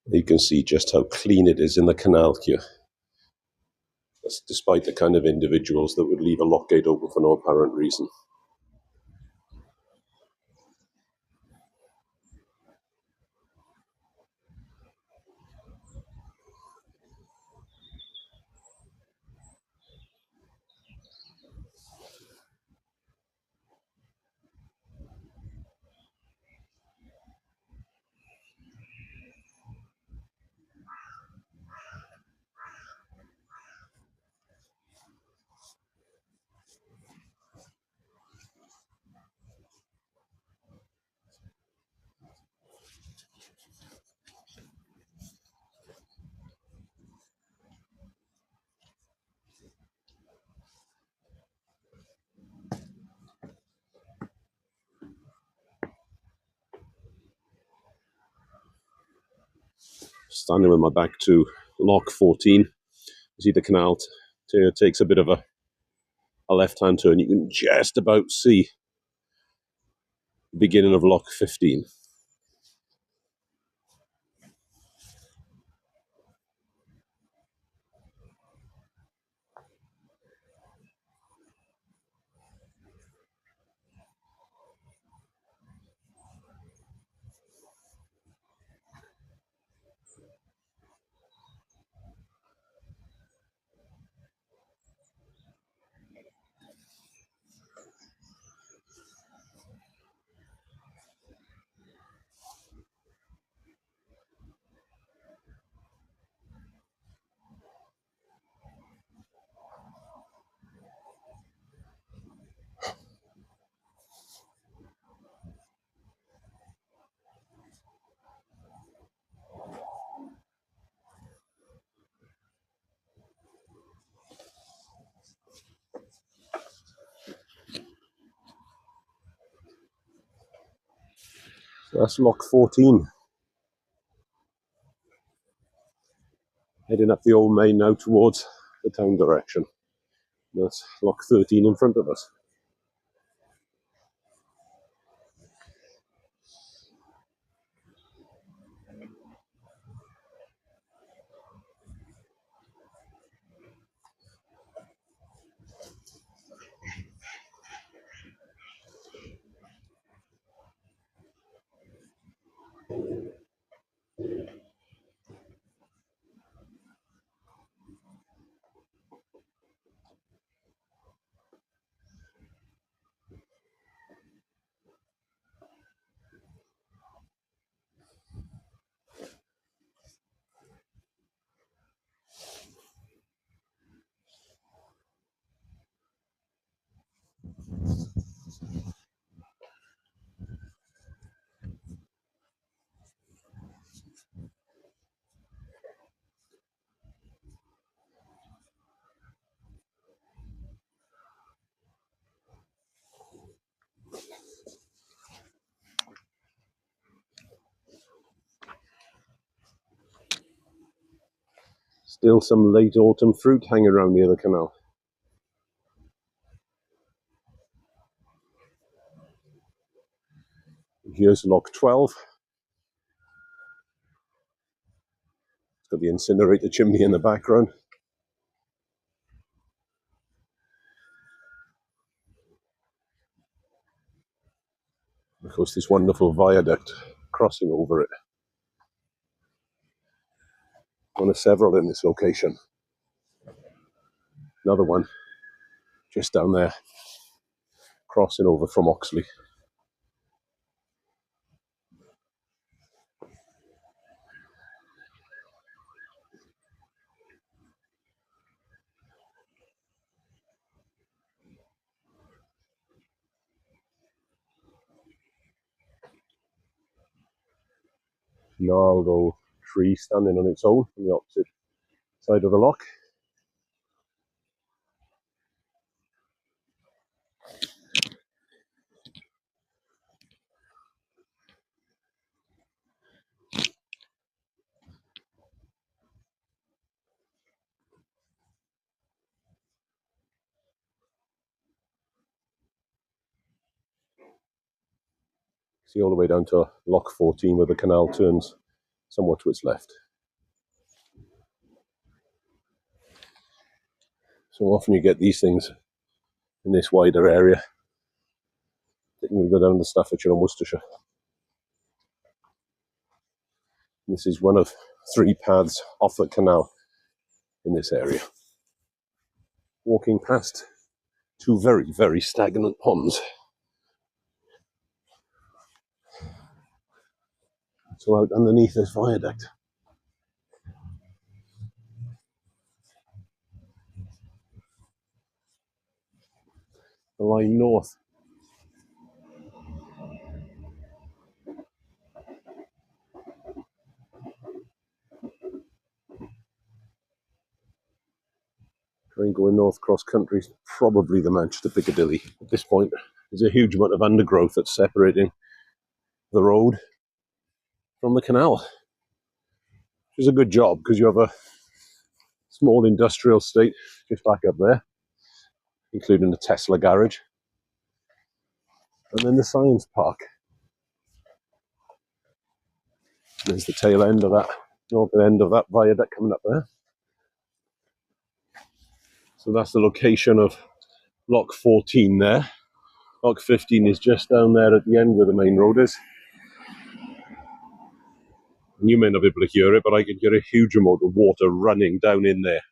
You can see just how clean it is in the canal here. That's despite the kind of individuals that would leave a lock gate open for no apparent reason. Standing with my back to lock 14, you see the canal takes a bit of a left-hand turn. You can just about see the beginning of lock 15. So that's lock 14. Heading up the old main now towards the town direction. That's lock 13 in front of us. Still some late autumn fruit hanging around near the canal. Here's lock 12. It's got the incinerator chimney in the background. Of course, this wonderful viaduct crossing over it. One of several in this location. Another one just down there, crossing over from Oxley. Gnarled old tree standing on its own on the opposite side of the lock. See all the way down to lock 14 where the canal turns somewhat to its left. So often you get these things in this wider area. We go down to Staffordshire and Worcestershire. This is one of 3 paths off the canal in this area. Walking past 2 very, very stagnant ponds. So out underneath this viaduct. The line north. Train going north cross country is probably the Manchester Piccadilly at this point. There's a huge amount of undergrowth that's separating the road from the canal, which is a good job because you have a small industrial estate just back up there, including the Tesla garage, and then the science park. There's the tail end of that, northern end of that viaduct coming up there. So that's the location of Lock 14 there. Lock 15 is just down there at the end where the main road is. And you may not be able to hear it, but I can hear a huge amount of water running down in there.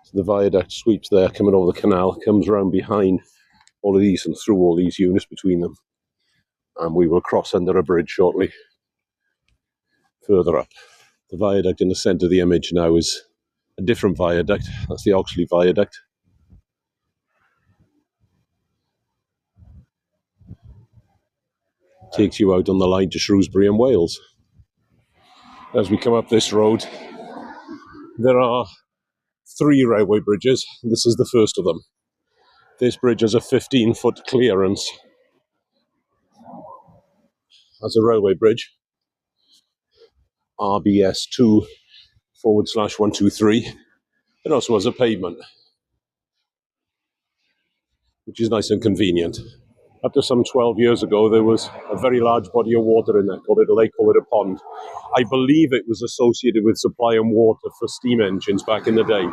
So the viaduct sweeps there, coming over the canal, comes round behind all of these and through all these units between them. And we will cross under a bridge shortly. Further up. The viaduct in the centre of the image now is a different viaduct. That's the Oxley Viaduct. Takes you out on the line to Shrewsbury and Wales. As we come up this road, there are 3 railway bridges. This is the first of them. This bridge has a 15-foot clearance as a railway bridge. RBS2/123. It also has a pavement, which is nice and convenient. Up to some 12 years ago, there was a very large body of water in there, called it a lake, called it a pond. I believe it was associated with supply and water for steam engines back in the day.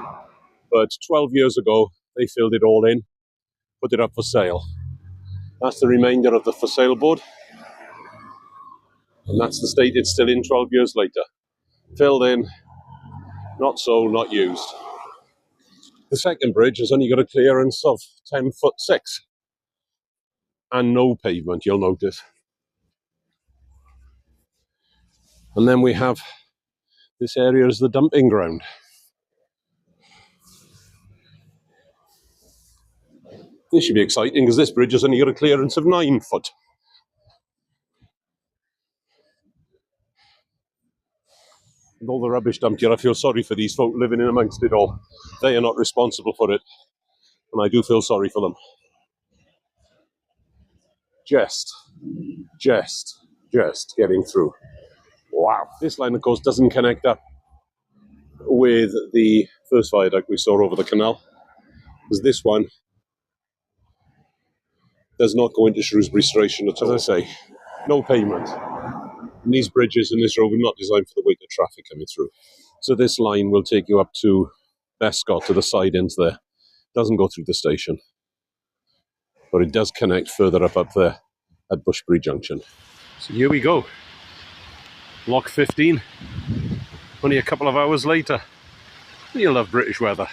But 12 years ago, they filled it all in, put it up for sale. That's the remainder of the for sale board. And that's the state it's still in 12 years later. Filled in, not sold, not used. The second bridge has only got a clearance of 10'6" and no pavement, you'll notice. And then we have this area as the dumping ground. This should be exciting because this bridge has only got a clearance of 9 foot. With all the rubbish dumped here, I feel sorry for these folk living in amongst it all. They are not responsible for it, and I do feel sorry for them. Just getting through. Wow. This line, of course, doesn't connect up with the first viaduct we saw over the canal, because this one does not go into Shrewsbury Station at all. As I say, no pavement. And these bridges and this road were not designed for the weight of traffic coming through. So this line will take you up to Bescott, to the side ends there. Doesn't go through the station. But it does connect further up there at Bushbury Junction. So here we go. Lock 15. Only a couple of hours later. You love British weather.